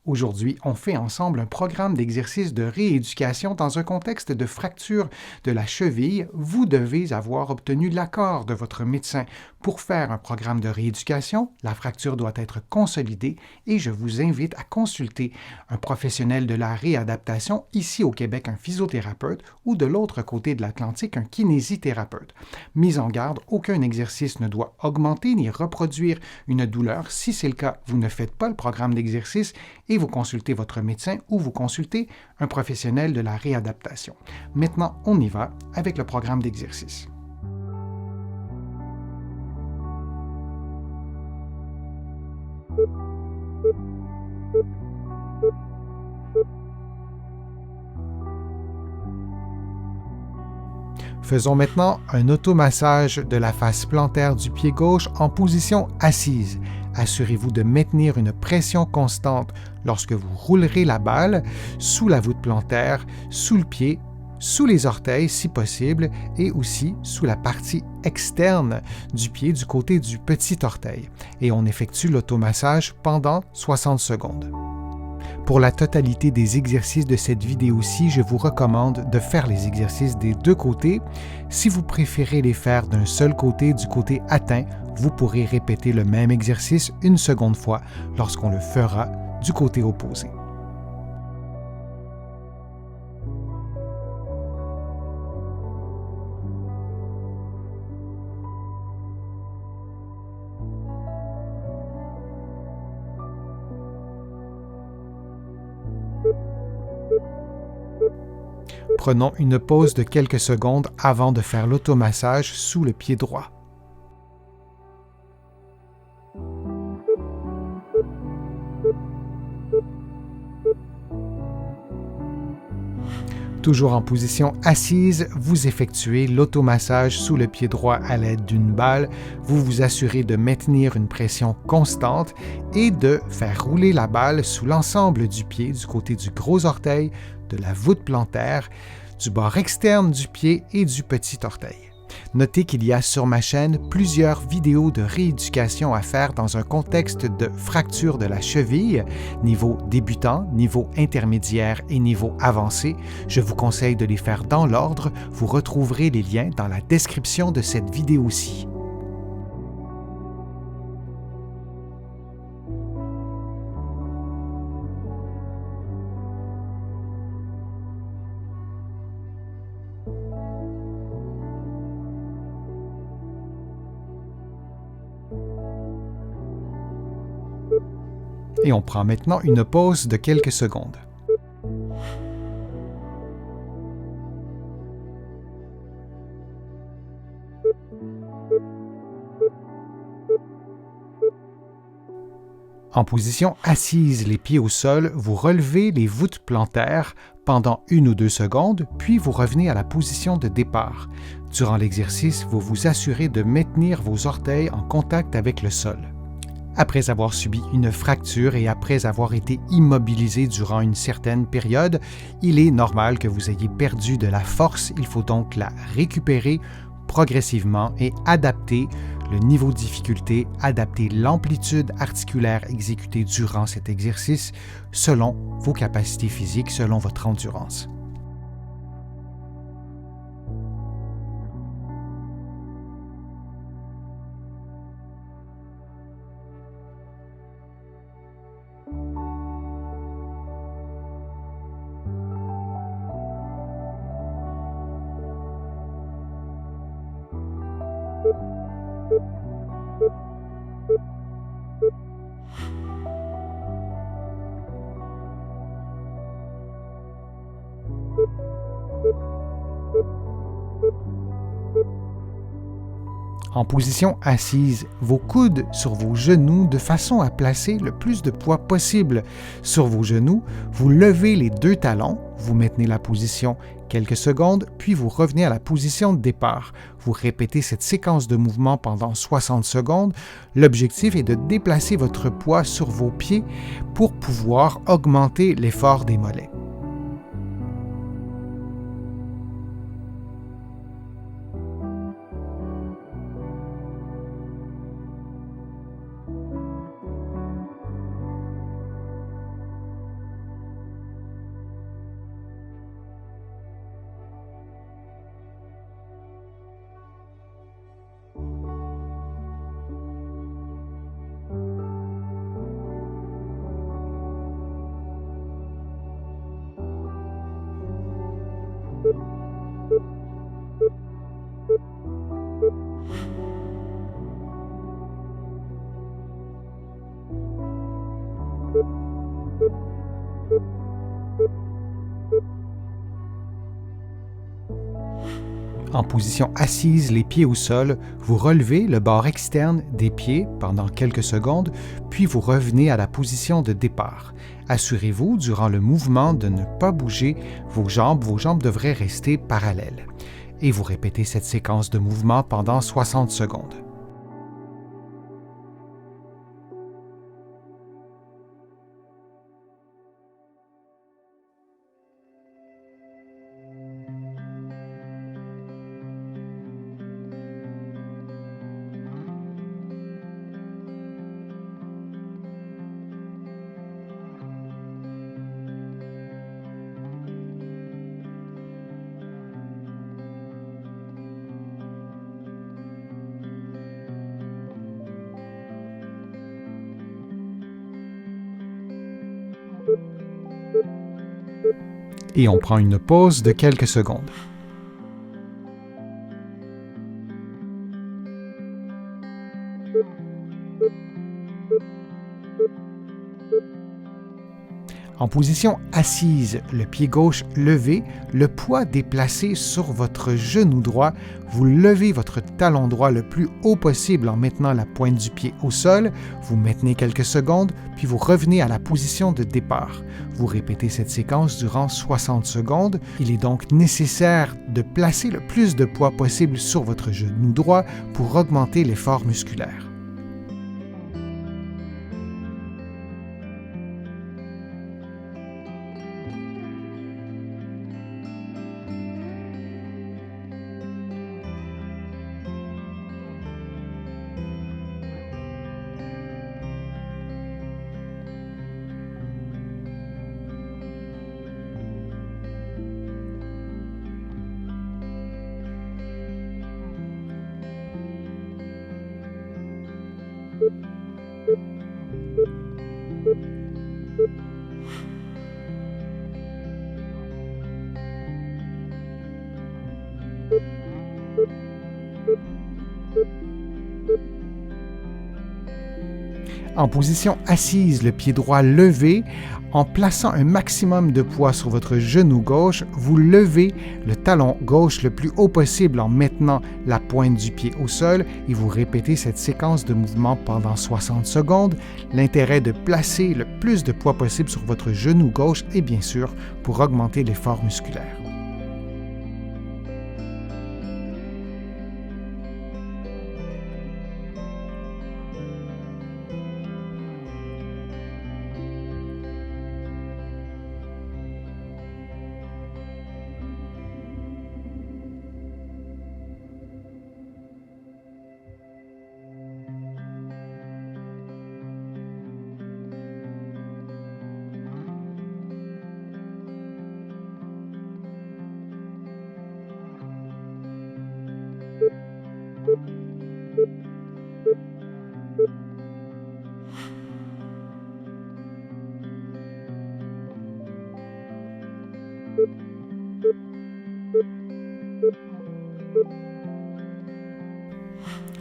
Aujourd'hui, on fait ensemble un programme d'exercice de rééducation dans un contexte de fracture de la cheville. Vous devez avoir obtenu l'accord de votre médecin. Pour faire un programme de rééducation, la fracture doit être consolidée et je vous invite à consulter un professionnel de la réadaptation, ici au Québec un physiothérapeute ou de l'autre côté de l'Atlantique un kinésithérapeute. Mise en garde, aucun exercice ne doit augmenter ni reproduire une douleur. Si c'est le cas, vous ne faites pas le programme d'exercice et vous consultez votre médecin ou vous consultez un professionnel de la réadaptation. Maintenant, on y va avec le programme d'exercice. Faisons maintenant un automassage de la face plantaire du pied gauche en position assise. Assurez-vous de maintenir une pression constante lorsque vous roulerez la balle sous la voûte plantaire, sous le pied, sous les orteils si possible et aussi sous la partie externe du pied du côté du petit orteil. Et on effectue l'automassage pendant 60 secondes. Pour la totalité des exercices de cette vidéo-ci, je vous recommande de faire les exercices des deux côtés. Si vous préférez les faire d'un seul côté, du côté atteint, vous pourrez répéter le même exercice une seconde fois lorsqu'on le fera du côté opposé. Prenons une pause de quelques secondes avant de faire l'automassage sous le pied droit. Toujours en position assise, vous effectuez l'automassage sous le pied droit à l'aide d'une balle. Vous vous assurez de maintenir une pression constante et de faire rouler la balle sous l'ensemble du pied, du côté du gros orteil, de la voûte plantaire, du bord externe du pied et du petit orteil. Notez qu'il y a sur ma chaîne plusieurs vidéos de rééducation à faire dans un contexte de fracture de la cheville, niveau débutant, niveau intermédiaire et niveau avancé. Je vous conseille de les faire dans l'ordre. Vous retrouverez les liens dans la description de cette vidéo-ci. Et on prend maintenant une pause de quelques secondes. En position assise, les pieds au sol, vous relevez les voûtes plantaires pendant 1 ou 2 secondes, puis vous revenez à la position de départ. Durant l'exercice, vous vous assurez de maintenir vos orteils en contact avec le sol. Après avoir subi une fracture et après avoir été immobilisé durant une certaine période, il est normal que vous ayez perdu de la force. Il faut donc la récupérer progressivement et adapter le niveau de difficulté, adapter l'amplitude articulaire exécutée durant cet exercice selon vos capacités physiques, selon votre endurance. En position assise, vos coudes sur vos genoux de façon à placer le plus de poids possible sur vos genoux. Vous levez les 2 talons, vous maintenez la position quelques secondes, puis vous revenez à la position de départ. Vous répétez cette séquence de mouvements pendant 60 secondes. L'objectif est de déplacer votre poids sur vos pieds pour pouvoir augmenter l'effort des mollets. En position assise, les pieds au sol, vous relevez le bord externe des pieds pendant quelques secondes, puis vous revenez à la position de départ. Assurez-vous, durant le mouvement, de ne pas bouger vos jambes. Vos jambes devraient rester parallèles. Et vous répétez cette séquence de mouvement pendant 60 secondes. Et on prend une pause de quelques secondes. En position assise, le pied gauche levé, le poids déplacé sur votre genou droit, vous levez votre talon droit le plus haut possible en maintenant la pointe du pied au sol, vous maintenez quelques secondes, puis vous revenez à la position de départ. Vous répétez cette séquence durant 60 secondes. Il est donc nécessaire de placer le plus de poids possible sur votre genou droit pour augmenter l'effort musculaire. En position assise, le pied droit levé, en plaçant un maximum de poids sur votre genou gauche, vous levez le talon gauche le plus haut possible en maintenant la pointe du pied au sol et vous répétez cette séquence de mouvement pendant 60 secondes. L'intérêt de placer le plus de poids possible sur votre genou gauche est bien sûr pour augmenter l'effort musculaire.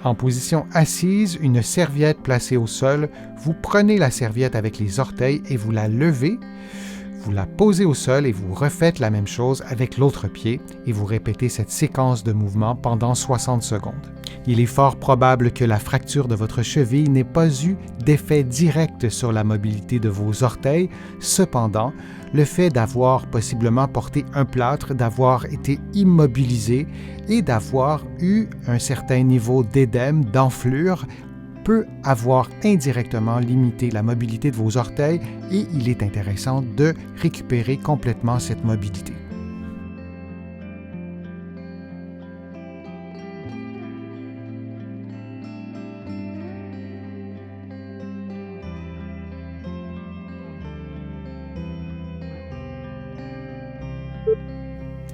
En position assise, une serviette placée au sol, vous prenez la serviette avec les orteils et vous la levez, vous la posez au sol et vous refaites la même chose avec l'autre pied et vous répétez cette séquence de mouvement pendant 60 secondes. Il est fort probable que la fracture de votre cheville n'ait pas eu d'effet direct sur la mobilité de vos orteils. Cependant, le fait d'avoir possiblement porté un plâtre, d'avoir été immobilisé et d'avoir eu un certain niveau d'édème, d'enflure, peut avoir indirectement limité la mobilité de vos orteils et il est intéressant de récupérer complètement cette mobilité.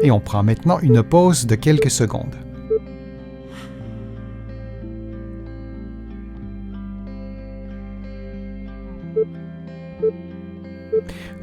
Et on prend maintenant une pause de quelques secondes.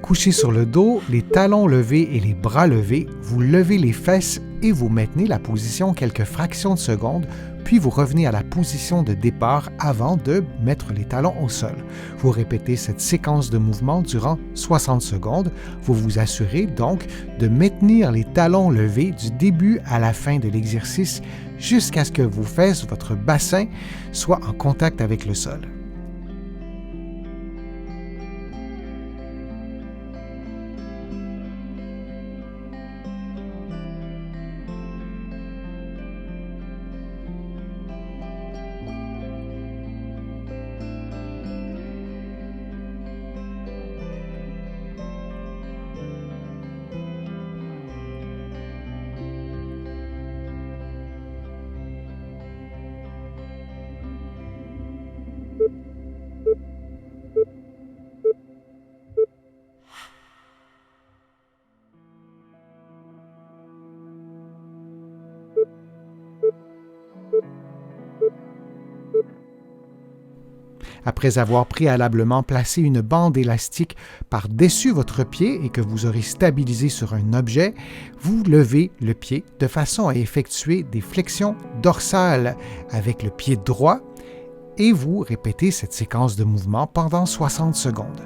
Couché sur le dos, les talons levés et les bras levés, vous levez les fesses et vous maintenez la position quelques fractions de secondes puis vous revenez à la position de départ avant de mettre les talons au sol. Vous répétez cette séquence de mouvements durant 60 secondes. Vous vous assurez donc de maintenir les talons levés du début à la fin de l'exercice jusqu'à ce que vos fesses, votre bassin, soient en contact avec le sol. Après avoir préalablement placé une bande élastique par-dessus votre pied et que vous aurez stabilisé sur un objet, vous levez le pied de façon à effectuer des flexions dorsales avec le pied droit et vous répétez cette séquence de mouvements pendant 60 secondes.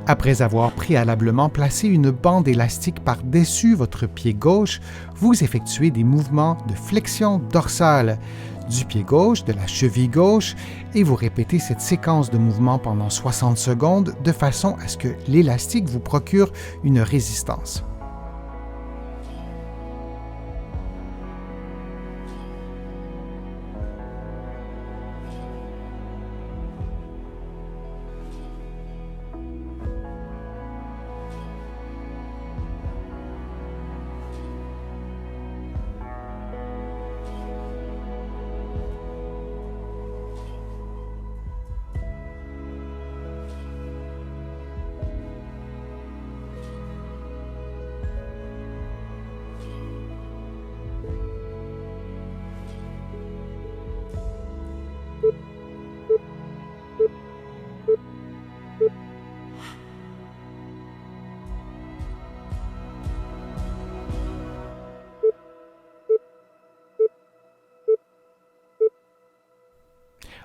Après avoir préalablement placé une bande élastique par-dessus votre pied gauche, vous effectuez des mouvements de flexion dorsale du pied gauche, de la cheville gauche, et vous répétez cette séquence de mouvements pendant 60 secondes de façon à ce que l'élastique vous procure une résistance.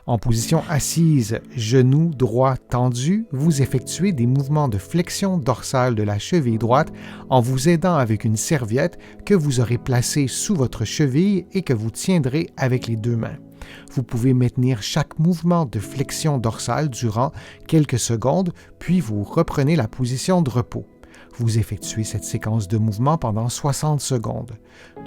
En position assise, genou droit tendu, vous effectuez des mouvements de flexion dorsale de la cheville droite en vous aidant avec une serviette que vous aurez placée sous votre cheville et que vous tiendrez avec les deux mains. Vous pouvez maintenir chaque mouvement de flexion dorsale durant quelques secondes, puis vous reprenez la position de repos. Vous effectuez cette séquence de mouvements pendant 60 secondes.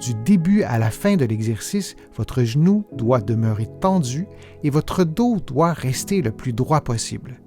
Du début à la fin de l'exercice, votre genou doit demeurer tendu et votre dos doit rester le plus droit possible.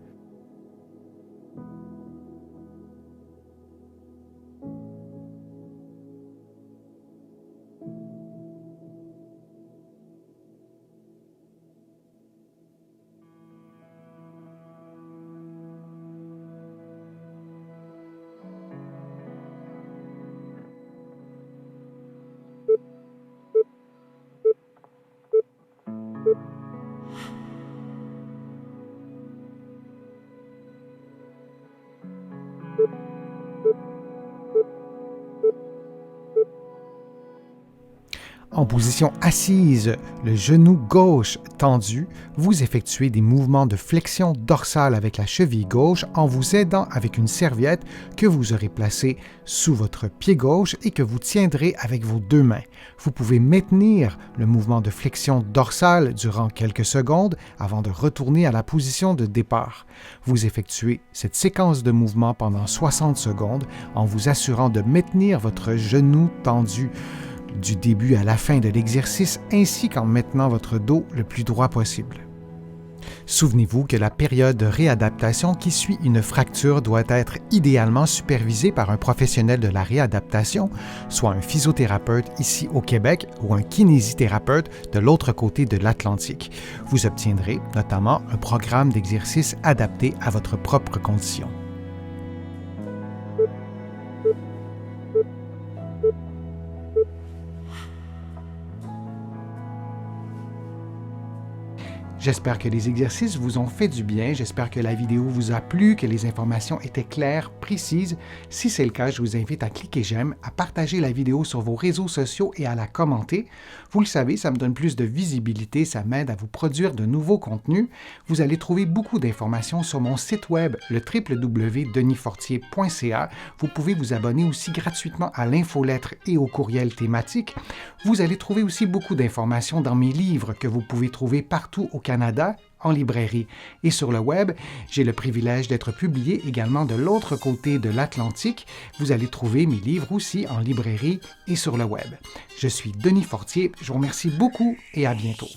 En position assise, le genou gauche tendu, vous effectuez des mouvements de flexion dorsale avec la cheville gauche en vous aidant avec une serviette que vous aurez placée sous votre pied gauche et que vous tiendrez avec vos deux mains. Vous pouvez maintenir le mouvement de flexion dorsale durant quelques secondes avant de retourner à la position de départ. Vous effectuez cette séquence de mouvements pendant 60 secondes en vous assurant de maintenir votre genou tendu du début à la fin de l'exercice ainsi qu'en maintenant votre dos le plus droit possible. Souvenez-vous que la période de réadaptation qui suit une fracture doit être idéalement supervisée par un professionnel de la réadaptation, soit un physiothérapeute ici au Québec ou un kinésithérapeute de l'autre côté de l'Atlantique. Vous obtiendrez notamment un programme d'exercice adapté à votre propre condition. J'espère que les exercices vous ont fait du bien, j'espère que la vidéo vous a plu, que les informations étaient claires, précises. Si c'est le cas, je vous invite à cliquer j'aime, à partager la vidéo sur vos réseaux sociaux et à la commenter. Vous le savez, ça me donne plus de visibilité, ça m'aide à vous produire de nouveaux contenus. Vous allez trouver beaucoup d'informations sur mon site web, le www.denisfortier.ca. Vous pouvez vous abonner aussi gratuitement à l'infolettre et au courriel thématique. Vous allez trouver aussi beaucoup d'informations dans mes livres que vous pouvez trouver partout au Canada, en librairie et sur le web. J'ai le privilège d'être publié également de l'autre côté de l'Atlantique. Vous allez trouver mes livres aussi en librairie et sur le web. Je suis Denis Fortier, je vous remercie beaucoup et à bientôt.